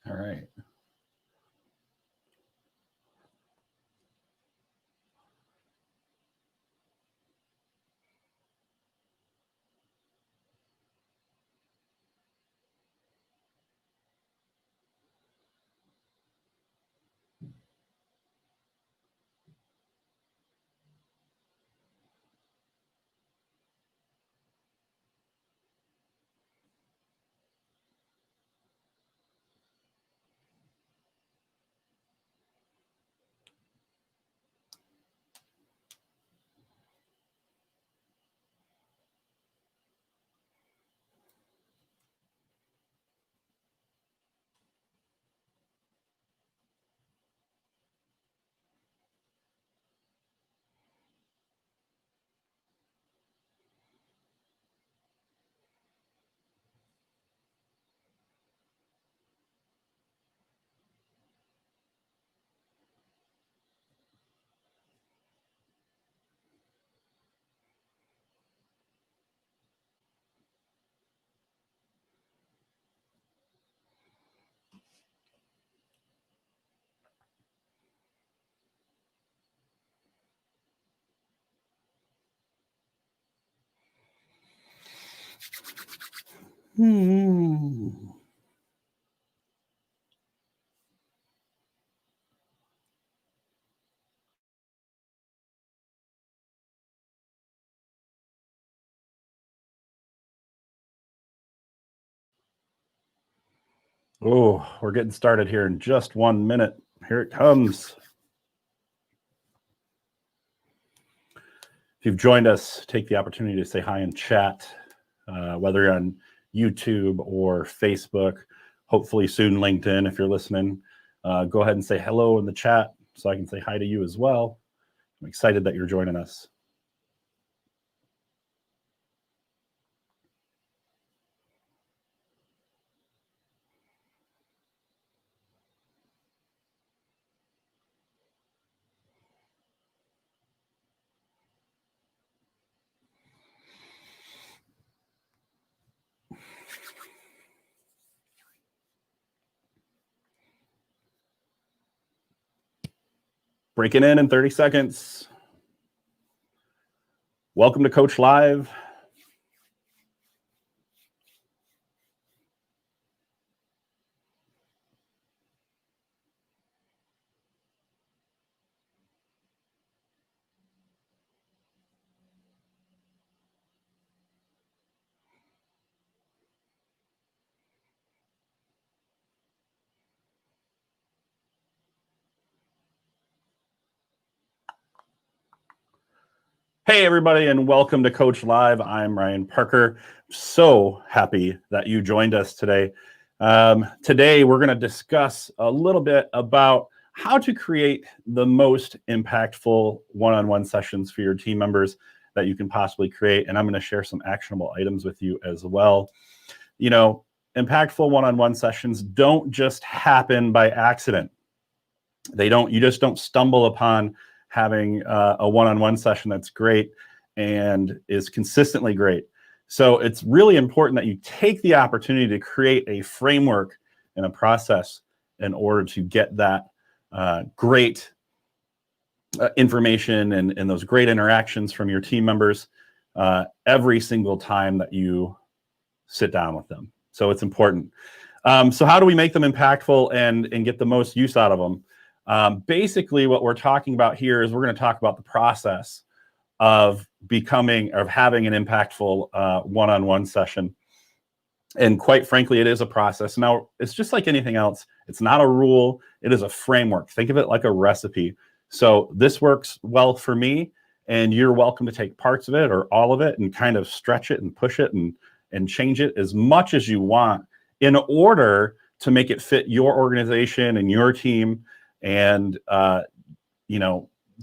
All right. Oh, we're getting started here in just 1 minute. Here it comes. If you've joined us, take the opportunity to say hi in chat, whether you're on YouTube or Facebook, hopefully soon LinkedIn if you're listening. Go ahead and say hello in the chat so I can say hi to you as well. I'm excited that you're joining us. Breaking in 30 seconds. Welcome to Coach Live. Hey, everybody, and welcome to Coach Live. I'm Ryan Parker. So happy that you joined us today. Today, we're going to discuss a little bit about how to create the most impactful one-on-one sessions for your team members that you can possibly create. And I'm going to share some actionable items with you as well. You know, impactful one-on-one sessions don't just happen by accident. You just don't stumble upon having a one-on-one session that's great and is consistently great. So it's really important that you take the opportunity to create a framework and a process in order to get that great information and those great interactions from your team members every single time that you sit down with them. So it's important. So how do we make them impactful and get the most use out of them? Basically, what we're talking about here is we're going to talk about the process of having an impactful one-on-one session. And quite frankly, it is a process. Now, it's just like anything else. It's not a rule. It is a framework. Think of it like a recipe. So this works well for me, and you're welcome to take parts of it or all of it and kind of stretch it and push it and change it as much as you want in order to make it fit your organization and your team and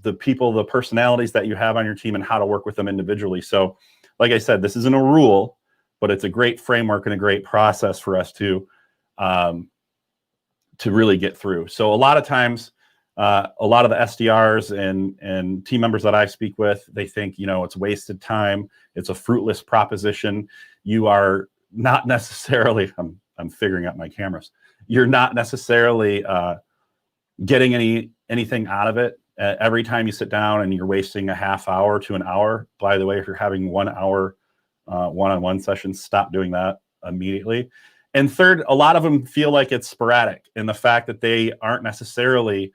the people, the personalities that you have on your team and how to work with them individually. So like I said, this isn't a rule, but it's a great framework and a great process for us to really get through. So a lot of times, a lot of the SDRs and team members that I speak with, they think, it's wasted time. It's a fruitless proposition. You are not necessarily, I'm I'm figuring out my cameras. You're not necessarily getting anything out of it. Every time you sit down and you're wasting a half hour to an hour. By the way, if you're having 1 hour one-on-one sessions, stop doing that immediately. And third, a lot of them feel like it's sporadic in the fact that they aren't necessarily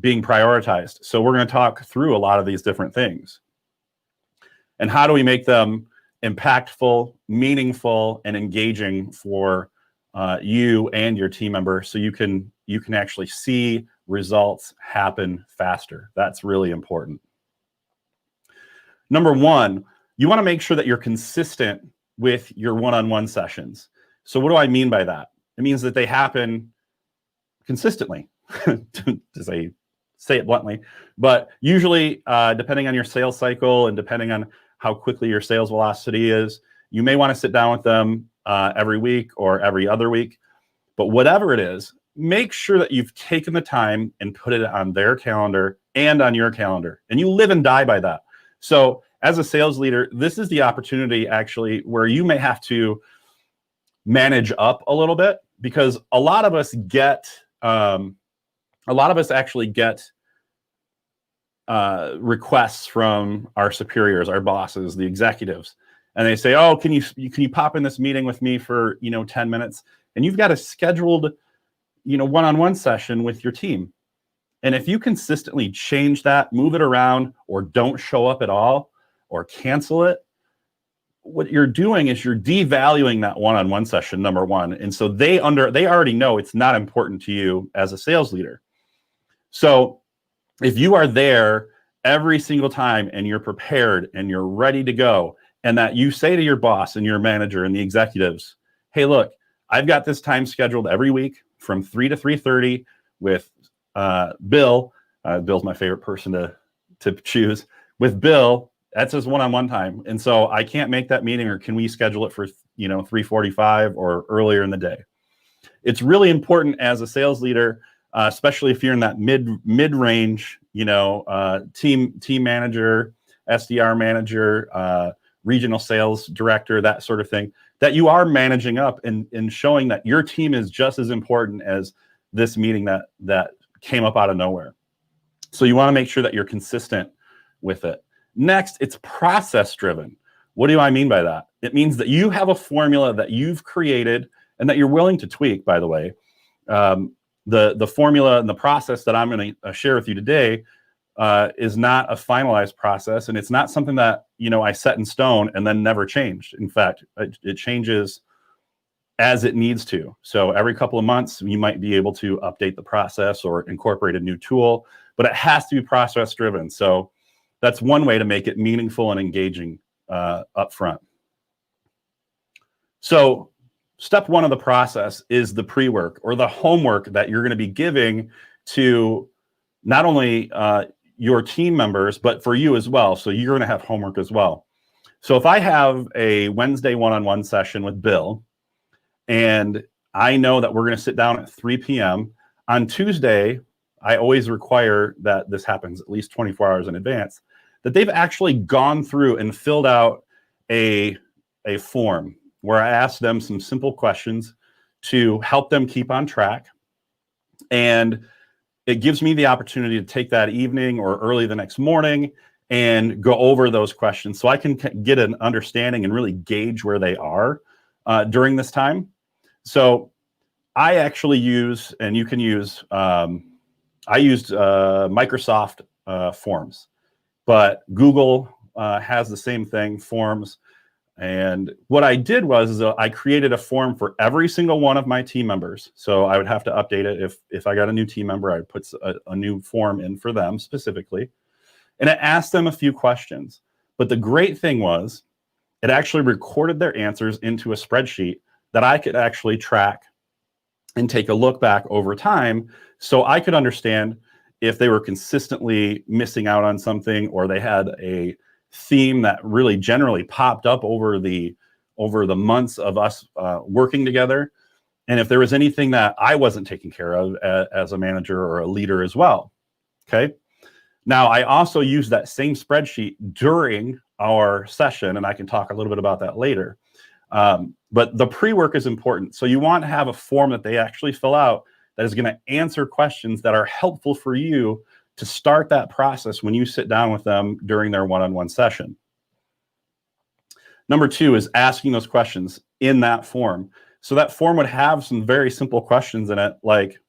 being prioritized. So we're going to talk through a lot of these different things. And how do we make them impactful, meaningful, and engaging for you and your team member, so you can actually see results happen faster? That's really important. Number one, you want to make sure that you're consistent with your one-on-one sessions. So what do I mean by that? It means that they happen consistently, to say it bluntly, but usually depending on your sales cycle and depending on how quickly your sales velocity is, you may want to sit down with them every week or every other week. But whatever it is, make sure that you've taken the time and put it on their calendar and on your calendar, and you live and die by that. So as a sales leader, this is the opportunity actually where you may have to manage up a little bit, because a lot of us actually get requests from our superiors, our bosses, the executives, and they say, "Oh, can you pop in this meeting with me for 10 minutes?" And you've got a scheduled one-on-one session with your team. And if you consistently change that, move it around, or don't show up at all, or cancel it, what you're doing is you're devaluing that one-on-one session, number one. And so they already know it's not important to you as a sales leader. So if you are there every single time and you're prepared and you're ready to go, and that you say to your boss and your manager and the executives, "Hey, look, I've got this time scheduled every week from 3 to 3:30 with Bill." Bill's my favorite person to choose. With Bill, that's his one-on-one time. And so I can't make that meeting, or can we schedule it for 3:45 or earlier in the day? It's really important as a sales leader, especially if you're in that mid-range, team manager, SDR manager, regional sales director, that sort of thing, that you are managing up and showing that your team is just as important as this meeting that came up out of nowhere. So you want to make sure that you're consistent with it. Next, it's process driven. What do I mean by that? It means that you have a formula that you've created and that you're willing to tweak, by the way. The formula and the process that I'm going to share with you today is not a finalized process, and it's not something that I set in stone and then never changed. In fact, it changes as it needs to. So every couple of months, you might be able to update the process or incorporate a new tool, but it has to be process driven. So that's one way to make it meaningful and engaging up front. So step one of the process is the pre-work, or the homework that you're going to be giving to not only your team members, but for you as well. So you're going to have homework as well. So if I have a Wednesday one-on-one session with Bill, and I know that we're going to sit down at 3 p.m. on Tuesday, I always require that this happens at least 24 hours in advance, that they've actually gone through and filled out a form where I ask them some simple questions to help them keep on track. And it gives me the opportunity to take that evening or early the next morning and go over those questions so I can get an understanding and really gauge where they are during this time. So I actually use, and you can use, I used Microsoft Forms, but Google has the same thing, Forms. And what I did was I created a form for every single one of my team members. So I would have to update it. If I got a new team member, I'd put a new form in for them specifically. And it asked them a few questions. But the great thing was it actually recorded their answers into a spreadsheet that I could actually track and take a look back over time, so I could understand if they were consistently missing out on something, or they had a theme that really generally popped up over the months of us working together, and if there was anything that I wasn't taking care of as a manager or a leader as well. Okay. Now, I also use that same spreadsheet during our session, and I can talk a little bit about that later. But the pre-work is important. So you want to have a form that they actually fill out that is going to answer questions that are helpful for you to start that process when you sit down with them during their one-on-one session. Number 2 is asking those questions in that form. So that form would have some very simple questions in it, like,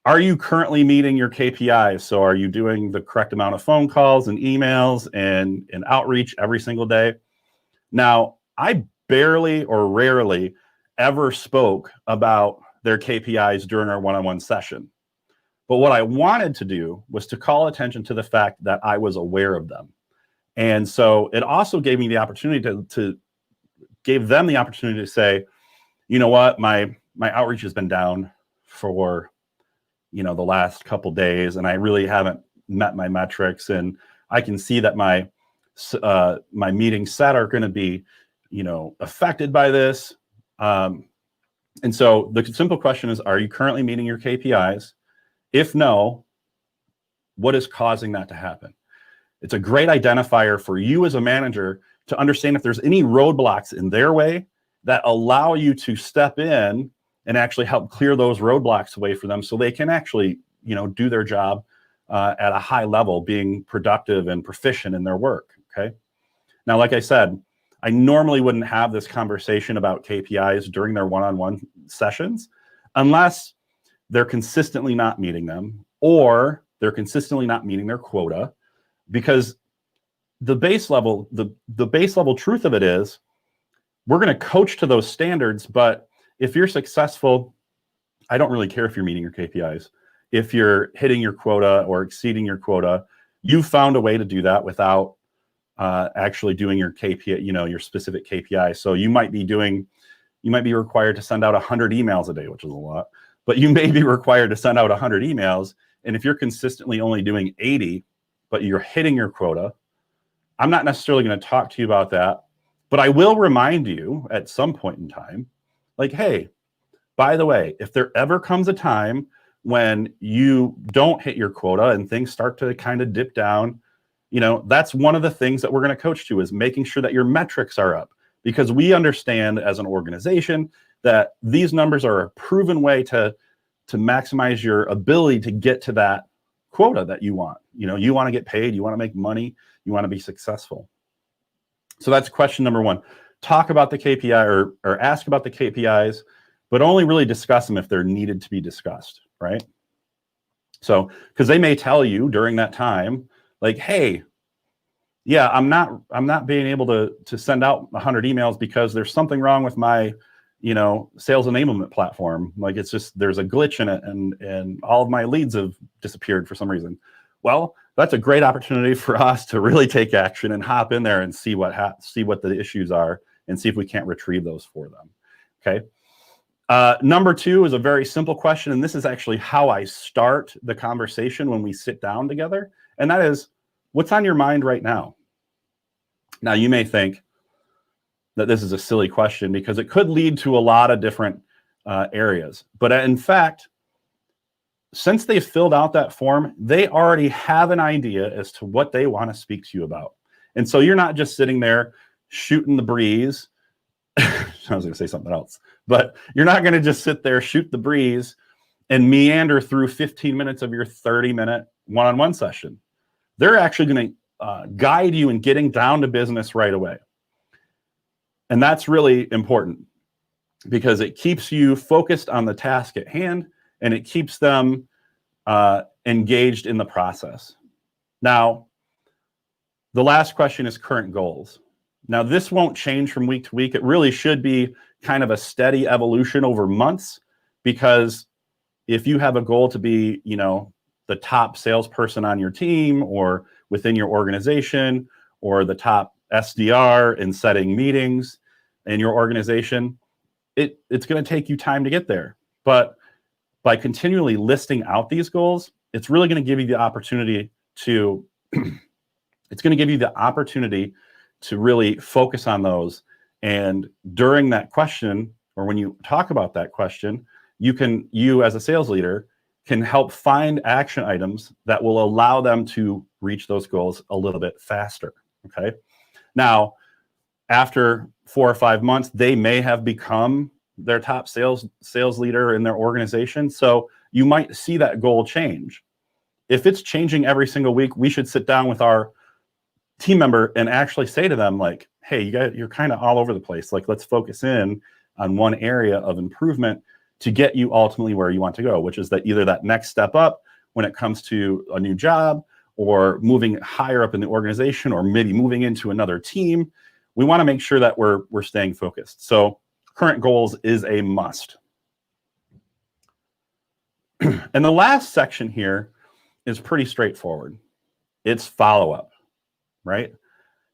are you currently meeting your KPIs? So are you doing the correct amount of phone calls and emails and outreach every single day? Now, I barely or rarely ever spoke about their KPIs during our one-on-one session. But what I wanted to do was to call attention to the fact that I was aware of them. And so it also gave me the opportunity to give them the opportunity to say, you know what, my outreach has been down for, the last couple days, and I really haven't met my metrics, and I can see that my meetings set are going to be, affected by this. And so the simple question is, are you currently meeting your KPIs? If no, what is causing that to happen? It's a great identifier for you as a manager to understand if there's any roadblocks in their way that allow you to step in and actually help clear those roadblocks away for them so they can actually, do their job at a high level, being productive and proficient in their work, okay? Now, like I said, I normally wouldn't have this conversation about KPIs during their one-on-one sessions unless they're consistently not meeting them or they're consistently not meeting their quota, because the base level truth of it is we're going to coach to those standards, but if you're successful, I don't really care if you're meeting your KPIs. If you're hitting your quota or exceeding your quota, you found a way to do that without actually doing your KPI, your specific KPI. So you might be required to send out 100 emails a day, which is a lot, but you may be required to send out 100 emails. And if you're consistently only doing 80, but you're hitting your quota, I'm not necessarily going to talk to you about that, but I will remind you at some point in time, like, hey, by the way, if there ever comes a time when you don't hit your quota and things start to kind of dip down, that's one of the things that we're going to coach to, is making sure that your metrics are up, because we understand as an organization that these numbers are a proven way to maximize your ability to get to that quota that you want. You want to get paid, you want to make money, you want to be successful. So that's question number 1. Talk about the KPI or ask about the KPIs, but only really discuss them if they're needed to be discussed, right? So, because they may tell you during that time, like, hey, yeah, I'm not being able to send out 100 emails because there's something wrong with my, sales enablement platform. Like, it's just, there's a glitch in it and all of my leads have disappeared for some reason. Well, that's a great opportunity for us to really take action and hop in there and see what the issues are and see if we can't retrieve those for them. Okay. Number 2 is a very simple question, and this is actually how I start the conversation when we sit down together, and that is, what's on your mind right now? Now, you may think that this is a silly question because it could lead to a lot of different areas, but in fact, since they filled out that form, they already have an idea as to what they want to speak to you about. And so you're not just sitting there shooting the breeze. I was going to say something else, but you're not going to just sit there, shoot the breeze, and meander through 15 minutes of your 30-minute one-on-one session. They're actually going to guide you in getting down to business right away. And that's really important because it keeps you focused on the task at hand, and it keeps them engaged in the process. Now, the last question is current goals. Now, this won't change from week to week. It really should be kind of a steady evolution over months, because if you have a goal to be, the top salesperson on your team or within your organization, or the top SDR in setting meetings in your organization, it's going to take you time to get there. But by continually listing out these goals, it's really going to give you the opportunity to really focus on those. And during that question, or when you talk about that question, you as a sales leader can help find action items that will allow them to reach those goals a little bit faster. Okay. Now, after 4 or 5 months, they may have become their top sales leader in their organization. So you might see that goal change. If it's changing every single week, we should sit down with our team member and actually say to them, like, hey, you're kind of all over the place. Like, let's focus in on one area of improvement to get you ultimately where you want to go, which is that either that next step up when it comes to a new job, or moving higher up in the organization, or maybe moving into another team. We want to make sure that we're staying focused. So current goals is a must. And the last section here is pretty straightforward. It's follow-up, right?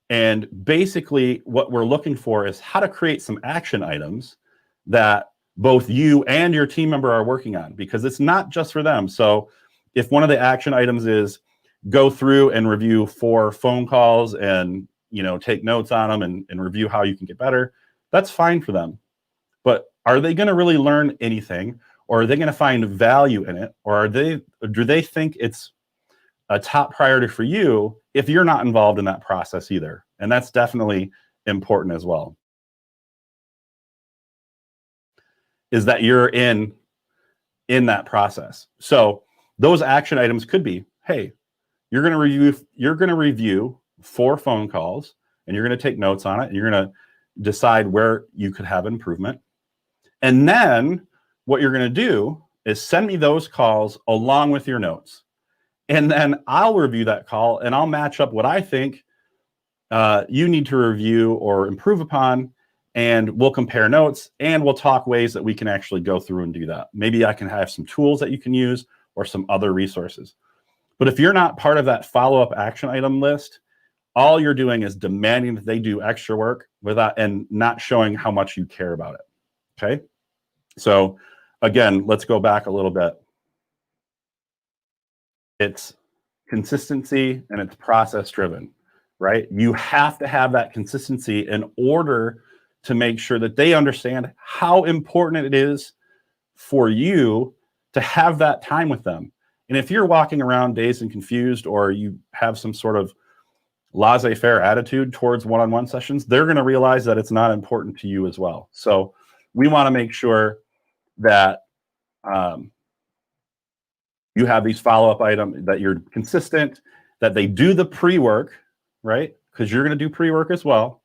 And basically what we're looking for is how to create some action items that both you and your team member are working on, because it's not just for them. So if one of the action items is go through and review 4 phone calls and, you know, take notes on them and review how you can get better, that's fine for them. But are they going to really learn anything, or are they going to find value in it, or do they think it's a top priority for you if you're not involved in that process either? And that's definitely important as well, is that you're in that process. So those action items could be, hey, you're going to review 4 phone calls, and you're going to take notes on it, and you're going to decide where you could have improvement. And then what you're going to do is send me those calls along with your notes. And then I'll review that call, and I'll match up what I think you need to review or improve upon, and we'll compare notes, and we'll talk ways that we can actually go through and do that. Maybe I can have some tools that you can use or some other resources. But if you're not part of that follow-up action item list, all you're doing is demanding that they do extra work without, and not showing how much you care about it. Okay? So again, let's go back a little bit. It's consistency and it's process driven, right? You have to have that consistency in order to make sure that they understand how important it is for you to have that time with them. And if you're walking around dazed and confused, or you have some sort of laissez-faire attitude towards one-on-one sessions, they're going to realize that it's not important to you as well. So we want to make sure that you have these follow-up items, that you're consistent, that they do the pre-work, right? Because you're going to do pre-work as well.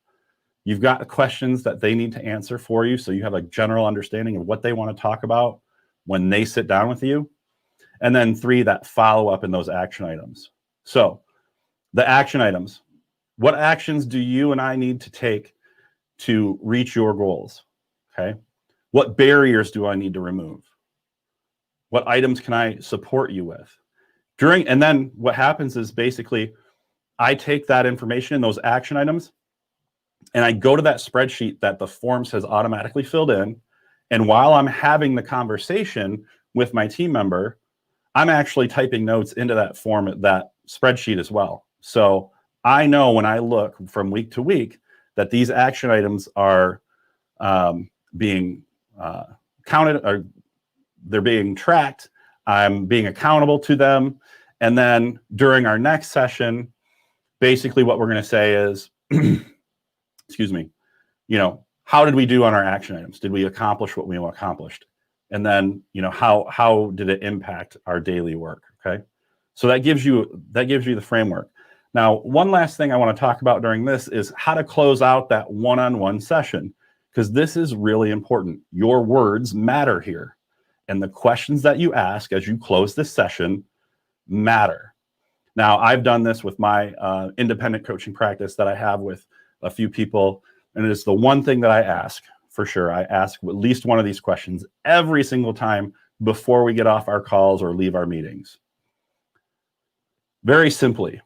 You've got questions that they need to answer for you, so you have a general understanding of what they want to talk about when they sit down with you. And then 3, that follow-up in those action items. So the action items, what actions do you and I need to take to reach your goals? Okay. What barriers do I need to remove? What items can I support you with? And then what happens is basically I take that information in those action items, and I go to that spreadsheet that the forms has automatically filled in. And while I'm having the conversation with my team member, I'm actually typing notes into that form, that spreadsheet as well. So I know when I look from week to week that these action items are being counted, or they're being tracked. I'm being accountable to them. And then during our next session, basically what we're going to say is, excuse me, you know, how did we do on our action items? Did we accomplish what we accomplished? And then, you know, how did it impact our daily work? Okay. So that gives you the framework. Now, one last thing I want to talk about during this is how to close out that one-on-one session, because this is really important. Your words matter here. And the questions that you ask as you close this session matter. Now, I've done this with my independent coaching practice that I have with a few people, and it is the one thing that I ask for sure. I ask at least one of these questions every single time before we get off our calls or leave our meetings. Very simply,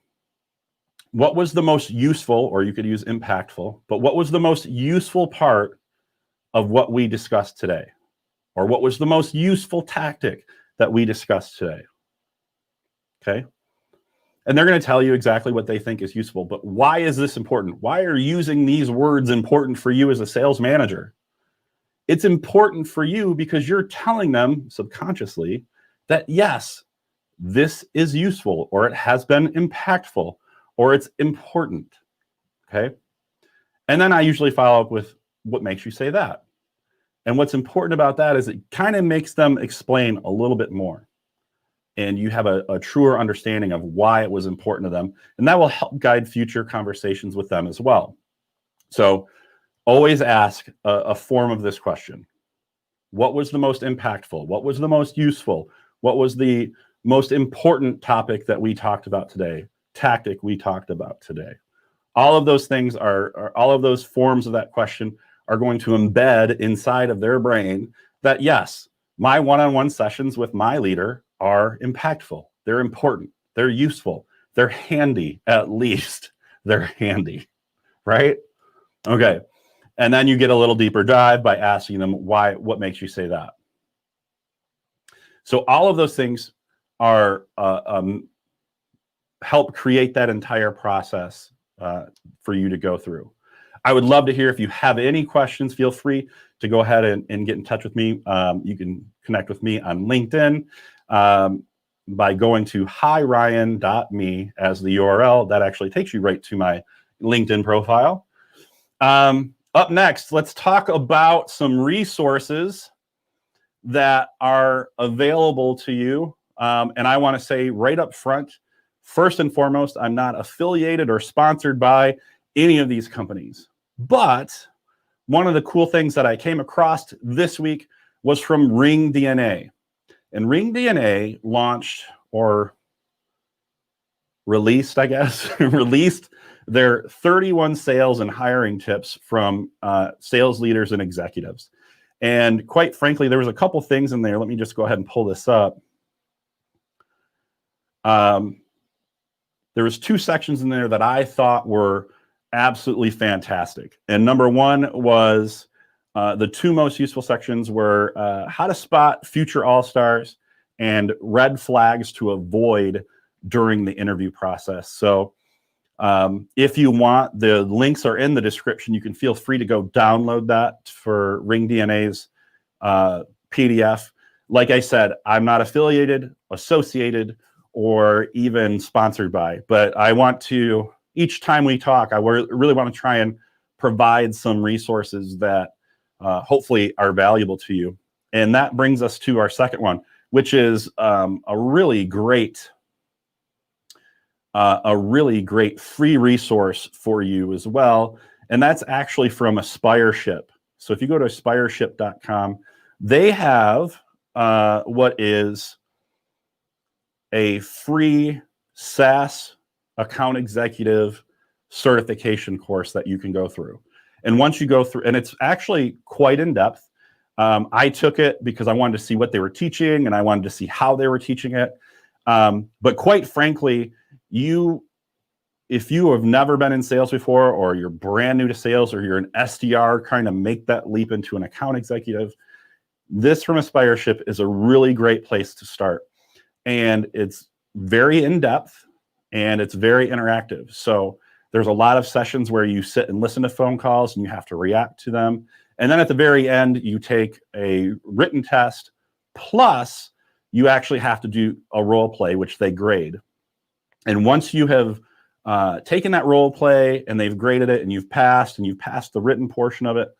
what was the most useful, or you could use impactful, but what was the most useful part of what we discussed today? Or what was the most useful tactic that we discussed today? Okay. And they're going to tell you exactly what they think is useful. But why is this important? Why are using these words important for you as a sales manager? It's important for you because you're telling them subconsciously that, yes, this is useful, or it has been impactful, or it's important. Okay. And then I usually follow up with what makes you say that. And what's important about that is it kind of makes them explain a little bit more. And you have a truer understanding of why it was important to them. And that will help guide future conversations with them as well. So always ask a form of this question. What was the most impactful? What was the most useful? What was the most important topic that we talked about today? Tactic we talked about today? All of those things are all of those forms of that question are going to embed inside of their brain that, yes, my one-on-one sessions with my leader are impactful. They're important. They're useful. They're handy, at least. They're handy, right? Okay. And then you get a little deeper dive by asking them why, what makes you say that? So all of those things are help create that entire process for you to go through. I would love to hear if you have any questions. Feel free to go ahead and get in touch with me. You can connect with me on LinkedIn by going to hiryan.me as the URL. That actually takes you right to my LinkedIn profile. Up next, let's talk about some resources that are available to you. And I want to say right up front, first and foremost, I'm not affiliated or sponsored by any of these companies. But one of the cool things that I came across this week was from RingDNA. And RingDNA launched, or released, I guess, released their 31 sales and hiring tips from sales leaders and executives. And quite frankly, there was a couple things in there. Let me just go ahead and pull this up. There was 2 sections in there that I thought were absolutely fantastic. And number one was the 2 most useful sections were how to spot future all-stars and red flags to avoid during the interview process. So if you want, the links are in the description. You can feel free to go download that for RingDNA's PDF. Like I said, I'm not affiliated, associated, or even sponsored by, but I want to, each time we talk, I really want to try and provide some resources that hopefully are valuable to you. And that brings us to our second one, which is a really great free resource for you as well. And that's actually from Aspireship. So if you go to aspireship.com, they have what is a free SaaS account executive certification course that you can go through. And once you go through, and it's actually quite in depth. I took it because I wanted to see what they were teaching and I wanted to see how they were teaching it. But quite frankly, if you have never been in sales before, or you're brand new to sales, or you're an SDR trying to make that leap into an account executive, this from Aspireship is a really great place to start. And it's very in-depth and it's very interactive. So there's a lot of sessions where you sit and listen to phone calls and you have to react to them. And then at the very end, you take a written test, plus you actually have to do a role play, which they grade. And once you have taken that role play and they've graded it and you've passed the written portion of it,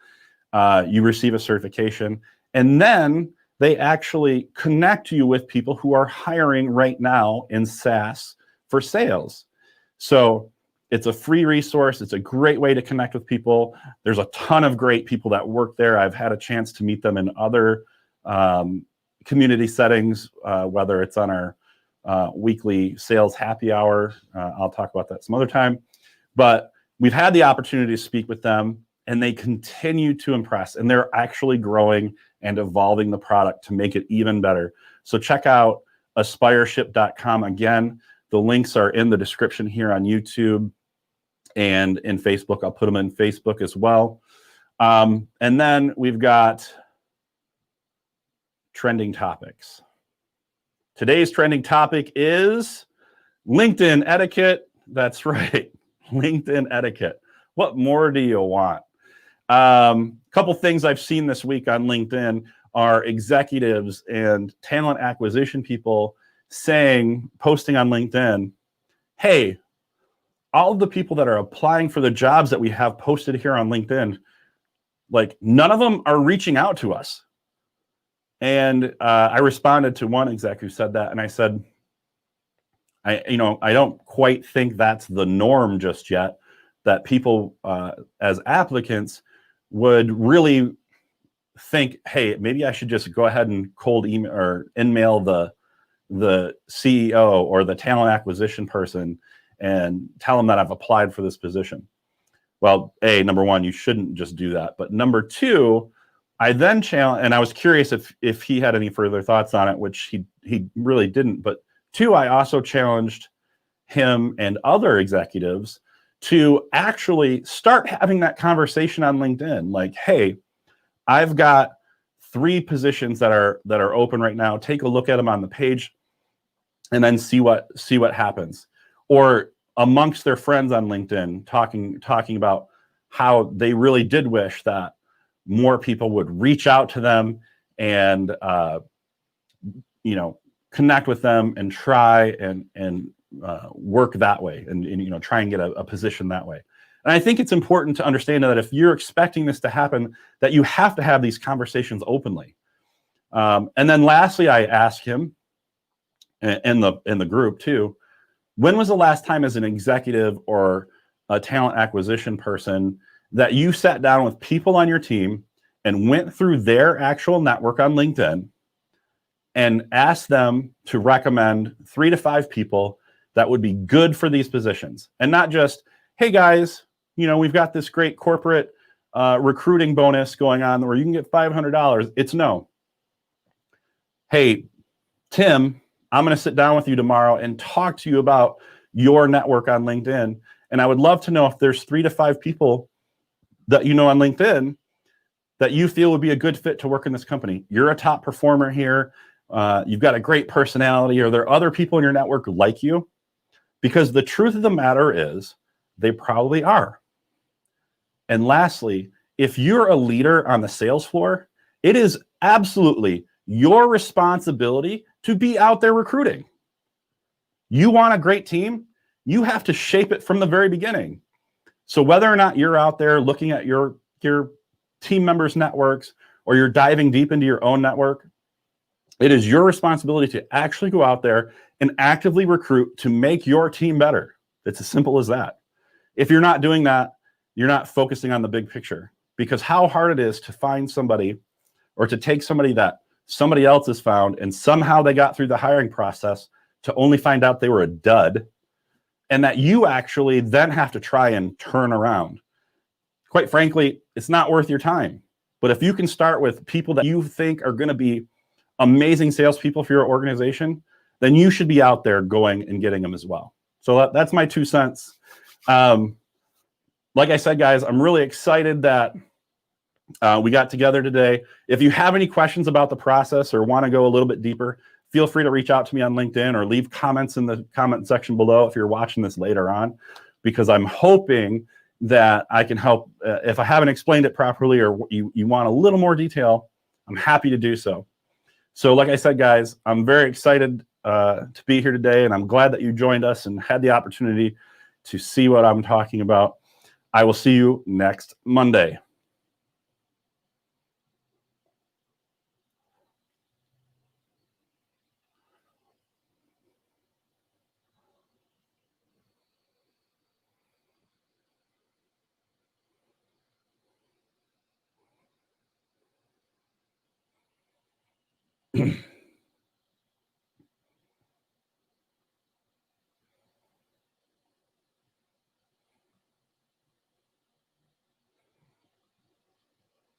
you receive a certification. And then they actually connect you with people who are hiring right now in SaaS for sales. So it's a free resource. It's a great way to connect with people. There's a ton of great people that work there. I've had a chance to meet them in other community settings, whether it's on our weekly sales happy hour. I'll talk about that some other time. But we've had the opportunity to speak with them, and they continue to impress. And they're actually growing and evolving the product to make it even better. So check out aspireship.com. Again, the links are in the description here on YouTube and in Facebook. I'll put them in Facebook as well. And then we've got trending topics. Today's trending topic is LinkedIn etiquette. That's right, LinkedIn etiquette. What more do you want? Couple things I've seen this week on LinkedIn are executives and talent acquisition people posting on LinkedIn, hey, all of the people that are applying for the jobs that we have posted here on LinkedIn, like none of them are reaching out to us. And I responded to one exec who said that, and I said, I don't quite think that's the norm just yet, that people as applicants would really think, hey, maybe I should just go ahead and cold email or in-mail the CEO or the talent acquisition person and tell them that I've applied for this position. Well, number one, you shouldn't just do that. But number two, I then challenged, and I was curious if he had any further thoughts on it, which he really didn't. But two, I also challenged him and other executives to actually start having that conversation on LinkedIn. Like, hey, I've got 3 positions that are open right now. Take a look at them on the page, and then see what happens. Or amongst their friends on LinkedIn, talking about how they really did wish that more people would reach out to them and connect with them and try and work that way, and try and get a position that way. And I think it's important to understand that if you're expecting this to happen, that you have to have these conversations openly. And then lastly, I asked him in the group too, when was the last time as an executive or a talent acquisition person that you sat down with people on your team and went through their actual network on LinkedIn and asked them to recommend 3 to 5 people that would be good for these positions? And not just, hey guys, we've got this great corporate recruiting bonus going on where you can get $500. It's no. Hey, Tim, I'm going to sit down with you tomorrow and talk to you about your network on LinkedIn. And I would love to know if there's 3 to 5 people that you know on LinkedIn that you feel would be a good fit to work in this company. You're a top performer here. You've got a great personality. Are there other people in your network like you? Because the truth of the matter is, they probably are. And lastly, if you're a leader on the sales floor, it is absolutely your responsibility to be out there recruiting. You want a great team, you have to shape it from the very beginning. So whether or not you're out there looking at your team members' networks, or you're diving deep into your own network, it is your responsibility to actually go out there and actively recruit to make your team better. It's as simple as that. If you're not doing that, you're not focusing on the big picture, because how hard it is to find somebody or to take somebody that somebody else has found and somehow they got through the hiring process to only find out they were a dud, and that you actually then have to try and turn around. Quite frankly, it's not worth your time. But if you can start with people that you think are going to be amazing salespeople for your organization, then you should be out there going and getting them as well. So that's my 2 cents. Like I said, guys, I'm really excited that we got together today. If you have any questions about the process or want to go a little bit deeper, feel free to reach out to me on LinkedIn or leave comments in the comment section below if you're watching this later on, because I'm hoping that I can help. If I haven't explained it properly or you want a little more detail, I'm happy to do so. So like I said, guys, I'm very excited to be here today, and I'm glad that you joined us and had the opportunity to see what I'm talking about. I will see you next Monday.